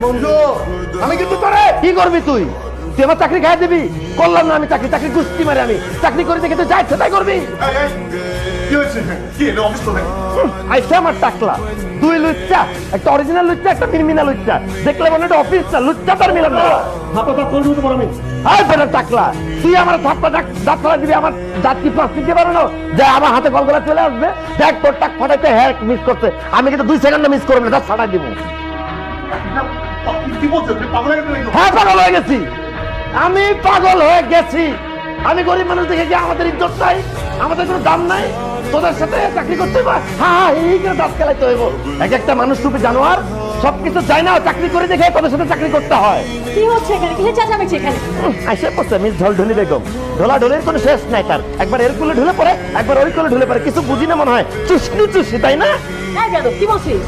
বন্ধু আমি কিন্তু তোরে কি করবি তুই তুই আমার চাকরি খাই দিবি করলাম না আমি চাকরি চাকরি গুস্তি মারে আমি চাকরি করে দেখে তুই যা ইচ্ছা তাই করবি কি হয়েছে কি এলো অফিস তো আইসা আমার টাকলা দুই লুচ্চা একটা অরিজিনাল লুচ্চা একটা মিনমিনা লুচ্চা দেখলে মনে একটা অফিস না লুচ্চা তার মিলাম না হাতটা কোন দিতে পারো আমি আয় বেটা টাকলা তুই আমার থাপ্পা দাঁত ফেলা দিবি আমার দাঁত কি প্লাস্টিক দিয়ে পারো না যে আমার হাতে গলগলা চলে আসবে দেখ তোর টাক ফাটাইতে হ্যাঁ মিস করছে আমি কিন্তু 2 সেকেন্ড মিস করবো না দাঁত ফাটাই দিব কি বলছো তুমি পাগল হয়ে গেলে হ্যাঁ পাগল হয়ে গেছি আমি পাগল হয়ে গেছি আমি গরিব মানুষ দেখে কি আমাদের ইজ্জত নাই আমাদের কোনো দাম নাই তোদের সাথে চাকরি করতে হবে হ্যাঁ এই করে দাঁত খেলাইতে হইব এক একটা মানুষ রূপে জানোয়ার সবকিছু চাই না চাকরি করে দেখে তোদের সাথে চাকরি করতে হয় কি হচ্ছে এখানে কিসের চেঁচামেচি এখানে আইসে পড়ছে মিস ঢলঢলি বেগম ঢোলা ঢোলের কোনো শেষ নাই তার একবার এর কুলে ঢুলে পড়ে একবার ওই কুলে ঢুলে পড়ে কিছু বুঝি না মনে হয় চুষনি চুষি তাই না এই বেয়াদব কি বলছিস